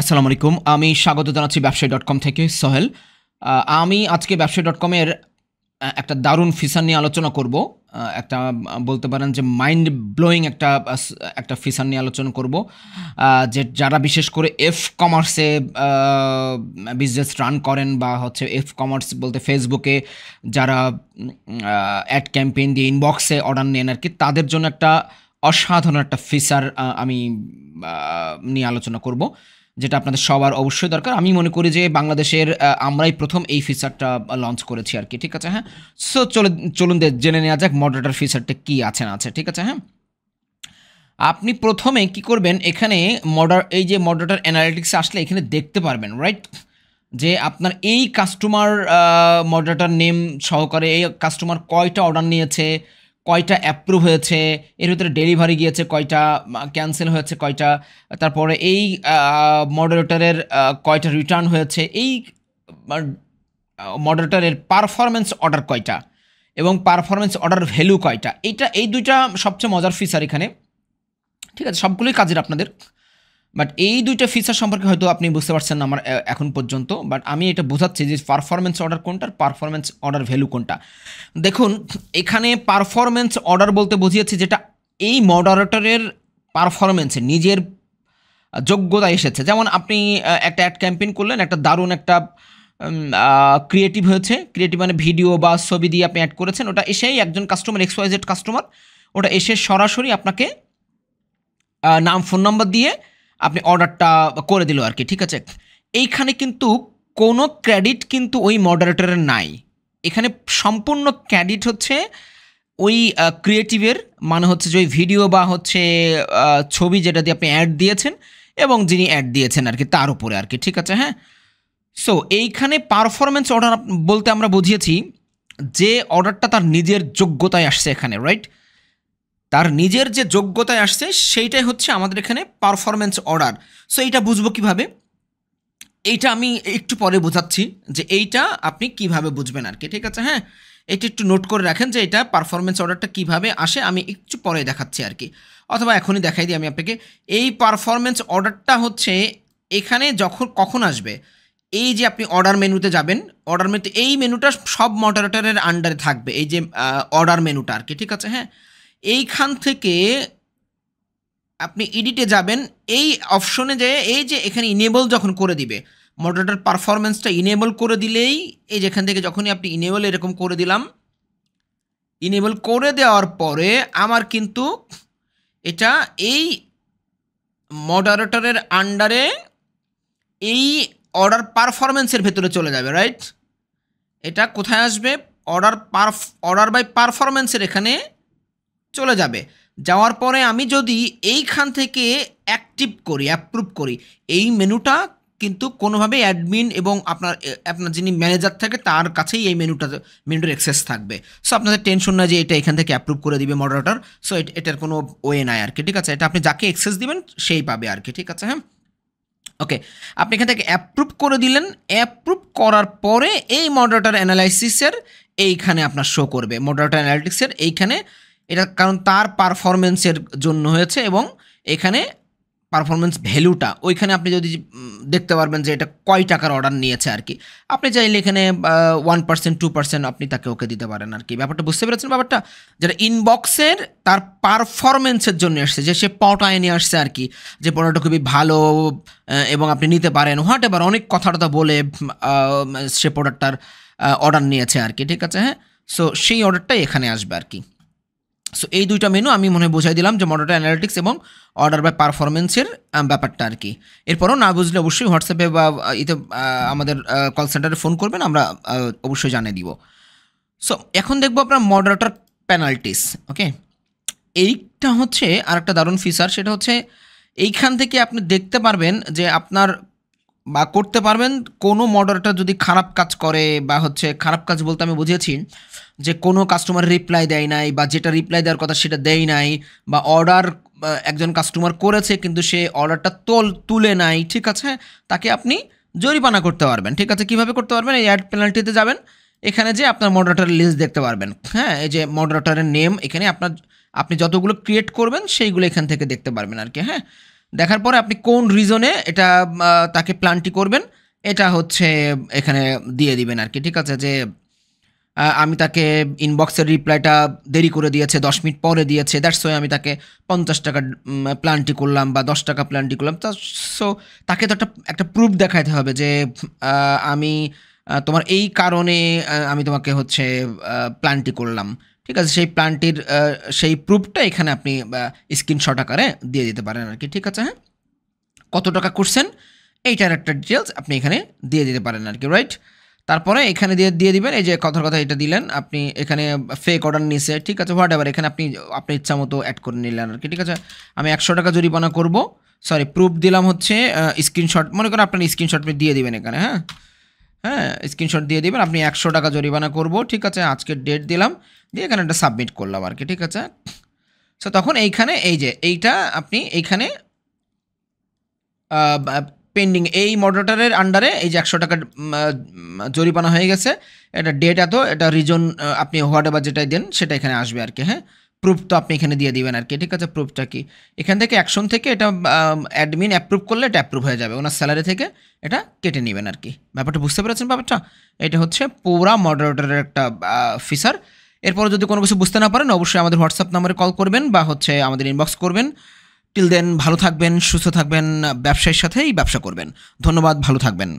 আসসালামু আলাইকুম। আমি স্বাগত জানাচ্ছি ব্যবসায়ী.com থেকে সোহেল। আমি আজকে ব্যবসায়ী.com-এর একটা দারুণ ফিচার নিয়ে আলোচনা করব। একটা বলতে পারেন যে মাইন্ড ব্লোয়িং একটা ফিচার নিয়ে আলোচনা করব। যারা বিশেষ করে কমার্সে বিজনেস রান করেন বা হচ্ছে কমার্স বলতে ফেসবুকে যারা অ্যাড ক্যাম্পেইন দিয়ে ইনবক্সে অর্ডার নেন আরকি, তাদের জন্য একটা অসাধারণ একটা ফিচার আমি নিয়ে আলোচনা করব। যেটা আপনাদের সবার অবশ্যই দরকার। আমি মনে করি যে বাংলাদেশের আমরাই প্রথম এই ফিচারটা লঞ্চ করেছি আরকি। ঠিক আছে? হ্যাঁ? সো চলুন জেনে নেওয়া যাক মডারেটর ফিচারটা কি আছে না আছে। ঠিক আছে? হ্যাঁ? আপনি প্রথমে কি করবেন, এখানে এই যে মডারেটর অ্যানালিটিক্স আসলে এখানে দেখতে পারবেন, রাইট? যে আপনার এই কাস্টমার মডারেটর নেম সহকারে এই কাস্টমার কয়টা অর্ডার নিয়েছে, কয়টা অ্যাপ্রুভ হয়েছে, এর ভিতরে ডেলিভারি গিয়েছে কয়টা, ক্যান্সেল হয়েছে কয়টা, তারপরে এই মডারেটরের কয়টা রিটার্ন হয়েছে, এই মডারেটরের পারফরমেন্স অর্ডার কয়টা এবং পারফরমেন্স অর্ডার ভ্যালু কয়টা। এই দুইটা সবচেয়ে মজার ফিচার এখানে। ঠিক আছে? সবগুলোই কাজের আপনাদের। বাট এই দুইটা ফিচার সম্পর্কে হয়তো আপনি বুঝতে পারছেন না আমার এখন পর্যন্ত। বাট আমি এটা বোঝাচ্ছি যে পারফরমেন্স অর্ডার কোনটা আর পারফরমেন্স অর্ডার ভ্যালু কোনটা। দেখুন, এখানে পারফরমেন্স অর্ডার বলতে বুঝিয়েছি যেটা এই মডারেটরের পারফরমেন্সে নিজের যোগ্যতা এসেছে। যেমন আপনি একটা অ্যাড ক্যাম্পেইন করলেন, একটা দারুণ একটা ক্রিয়েটিভ হয়েছে। ক্রিয়েটিভ মানে ভিডিও বা ছবি দিয়ে আপনি অ্যাড করেছেন। ওটা এসেই একজন কাস্টমার XYZ কাস্টমার ওটা এসে সরাসরি আপনাকে নাম ফোন নাম্বার দিয়ে আপনি অর্ডারটা করে দিল আর কি। ঠিক আছে? এইখানে কিন্তু কোনো ক্রেডিট কিন্তু ওই মডারেটরের নাই। এখানে সম্পূর্ণ ক্রেডিট হচ্ছে ওই ক্রিয়েটিভের, মানে হচ্ছে যে ওই ভিডিও বা হচ্ছে ছবি যেটা দিয়ে আপনি অ্যাড দিয়েছেন এবং যিনি অ্যাড দিয়েছেন আর কি তার উপরে আর কি। ঠিক আছে? হ্যাঁ? সো এইখানে পারফরমেন্স অর্ডার বলতে আমরা বুঝিয়েছি যে অর্ডারটা তার নিজের যোগ্যতায় আসছে এখানে, রাইট? তার নিজের যে যোগ্যতায় আসছে সেইটাই হচ্ছে আমাদের এখানে পারফরমেন্স অর্ডার। সো এইটা বুঝবো কিভাবে? এইটা আমি একটু পরে বোঝাচ্ছি যে এইটা আপনি কিভাবে বুঝবেন আর কি। ঠিক আছে? হ্যাঁ? এটা একটু নোট করে রাখেন যে এটা পারফরমেন্স অর্ডারটা কিভাবে আসে, আমি একটু পরে দেখাচ্ছি আর কি। অথবা এখনই দেখাই দিই আমি আপনাকে। এই পারফরমেন্স অর্ডারটা হচ্ছে এখানে কখন আসবে? এই যে আপনি অর্ডার মেনুতে যাবেন, অর্ডার মেনুতে এই মেনুটা সব মডারেটরের আন্ডারে থাকবে। এই যে অর্ডার মেনুটা আর কি। ঠিক আছে? হ্যাঁ? এইখান থেকে আপনি এডিটে যাবেন, এই অপশনে যেয়ে এই যে এখানে ইনেবল যখন করে দিবে, মডারেটর পারফরম্যান্সটা ইনেবল করে দিলেই এই যেখান থেকে যখনই আপনি ইনেবল এরকম করে দিলাম, ইনেবল করে দেওয়ার পরে আমার কিন্তু এটা এই মডারেটরের আন্ডারে এই অর্ডার পারফরম্যান্সের ভেতরে চলে যাবে, রাইট? এটা কোথায় আসবে? অর্ডার বাই পারফরম্যান্সের এখানে চলে যাবে। যাওয়ার পরে আমি যদি এইখান থেকে অ্যাক্টিভ করি, অ্যাপ্রুভ করি, এই মেনুটা কিন্তু কোনোভাবেই অ্যাডমিন এবং আপনার যিনি ম্যানেজার থাকে তার কাছেই এই মেনুটার অ্যাক্সেস থাকবে। সো আপনাদের টেনশন না যে এটা এখান থেকে অ্যাপ্রুভ করে দিবে মডারেটর। সো এটার কোনো ওয়ে নাই আর কি। ঠিক আছে? এটা আপনি যাকে অ্যাক্সেস দিবেন সেই পাবে আর কি। ঠিক আছে? হ্যাঁ? ওকে, আপনি এখান থেকে অ্যাপ্রুভ করে দিলেন। অ্যাপ্রুভ করার পরে এই মডারেটর অ্যানালাইসিসের এইখানে আপনার শো করবে। মডারেটর অ্যানালিটিক্সের এইখানে এটা, কারণ তার পারফরমেন্সের জন্য হয়েছে এবং এখানে পারফরমেন্স ভ্যালুটা ওইখানে আপনি যদি দেখতে পারবেন যে এটা কয় টাকার অর্ডার নিয়েছে আর কি। আপনি চাইলে এখানে 1% 2% আপনি তাকে ওকে দিতে পারেন আর কি। ব্যাপারটা বুঝতে পেরেছেন? ব্যাপারটা যেটা ইনবক্সের তার পারফরমেন্সের জন্য আসছে, যে সে পটায় নিয়ে আসছে আর কি, যে পণ্যটা খুবই ভালো এবং আপনি নিতে পারেন, হোয়াট এভার অনেক কথা বলে সে প্রোডাক্টটার অর্ডার নিয়েছে আর কি। ঠিক আছে? হ্যাঁ? সো সেই অর্ডারটাই এখানে আসবে আর কি। সো এই দুইটা মেনু আমি মনে হয় বোঝাই দিলাম যে মডারেটর অ্যানালিটিক্স এবং অর্ডার বাই পারফরমেন্সের ব্যাপারটা আর কি। এরপরও না বুঝলে অবশ্যই হোয়াটসঅ্যাপে বা ইতে আমাদের কল সেন্টারে ফোন করবেন, আমরা অবশ্যই জানিয়ে দিব। সো এখন দেখবো আপনার মডারেটর পেনাল্টিস। ওকে, এইটা হচ্ছে আরেকটা দারুণ ফিচার। সেটা হচ্ছে এইখান থেকে আপনি দেখতে পারবেন যে আপনার বা করতে পারবেন কোনো মডারেটর যদি খারাপ কাজ করে, বা হচ্ছে খারাপ কাজ বলতে আমি বুঝিয়েছি যে কোনো কাস্টমার রিপ্লাই দেয় নাই, বা যেটা রিপ্লাই দেওয়ার কথা সেটা দেয় নাই, বা অর্ডার একজন কাস্টমার করেছে কিন্তু সে অর্ডারটা তুলে নাই। ঠিক আছে? তাকে আপনি জরিমানা করতে পারবেন। ঠিক আছে? কীভাবে করতে পারবেন? এই অ্যাড পেনাল্টিতে যাবেন, এখানে যে আপনার মডারেটরের লিস্ট দেখতে পারবেন। হ্যাঁ, এই যে মডারেটরের নেম, এখানে আপনি যতগুলো ক্রিয়েট করবেন সেইগুলো এখান থেকে দেখতে পারবেন আর কি। হ্যাঁ, দেখার পরে আপনি কোন রিজনে এটা তাকে প্ল্যানটি করবেন এটা হচ্ছে এখানে দিয়ে দিবেন আর কি। ঠিক আছে, যে আমি তাকে ইনবক্সের রিপ্লাইটা দেরি করে দিয়েছে, 10 মিনিট পরে দিয়েছে, দ্যাটস ওয়াই আমি তাকে 50 টাকা প্ল্যানটি করলাম বা 10 টাকা প্ল্যানটি করলাম। তা সো তাকে তো একটা প্রুফ দেখাইতে হবে যে আমি তোমার এই কারণে আমি তোমাকে হচ্ছে প্ল্যানটি করলাম। ঠিক আছে, সেই প্ল্যানটির সেই প্রুফটা এখানে আপনি স্ক্রিনশট আকারে দিয়ে দিতে পারেন আর কি। ঠিক আছে, হ্যাঁ, কত টাকা করছেন এইটার একটা ডিটেলস আপনি এখানে দিয়ে দিতে পারেন আর কি, রাইট। তারপরে এখানে দিয়ে দিবেন এই যে কথার কথা এটা দিলেন আপনি এখানে ফেক অর্ডার নিছে, ঠিক আছে, হোয়াট এভার, এখানে আপনি আপনার ইচ্ছা মতো অ্যাড করে নিলেন আর কি। ঠিক আছে, আমি 100 টাকা জরিমানা করব, সরি প্রুফ দিলাম হচ্ছে স্ক্রিনশট, মনে করেন আপনার স্ক্রিনশট আপনি দিয়ে দিবেন এখানে, হ্যাঁ হ্যাঁ স্ক্রিনশট দিয়ে দিবেন, আপনি 100 টাকা জরিমানা করব, ঠিক আছে, আজকের ডেট দিলাম, দিয়ে এখানে একটা সাবমিট করলাম আর কি। ঠিক আছে, সো তখন এইখানে এই যে এইটা আপনি এইখানে পেন্ডিং এই মডারেটরের আন্ডারে এই যে 100 টাকার জরিমানা হয়ে গেছে, এটা ডেট এত, এটা রিজন আপনি হোয়াট এভার যেটাই দেন সেটা এখানে আসবে আর কি। হ্যাঁ, প্রুফ তো আপনি এখানে দিয়ে দিবেন আর কি। ঠিক আছে, প্রুফটা কি এখান থেকে অ্যাকশন থেকে এটা অ্যাডমিন অ্যাপ্রুভ করলে এটা অ্যাপ্রুভ হয়ে যাবে, ওনার স্যালারি থেকে এটা কেটে নেবেন আর কি। ব্যাপারটা বুঝতে পেরেছেন ব্যাপারটা? এটা হচ্ছে পুরা মডারেটরের একটা ফিচার। এরপর যদি কোনো কিছু বুঝতে না পারেন অবশ্যই আমাদের হোয়াটসঅ্যাপ নাম্বারে কল করবেন বা হচ্ছে আমাদের ইনবক্স করবেন। টিল দেন ভালো থাকবেন, সুস্থ থাকবেন, ব্যবসায়ের সাথেই ব্যবসা করবেন। ধন্যবাদ, ভালো থাকবেন।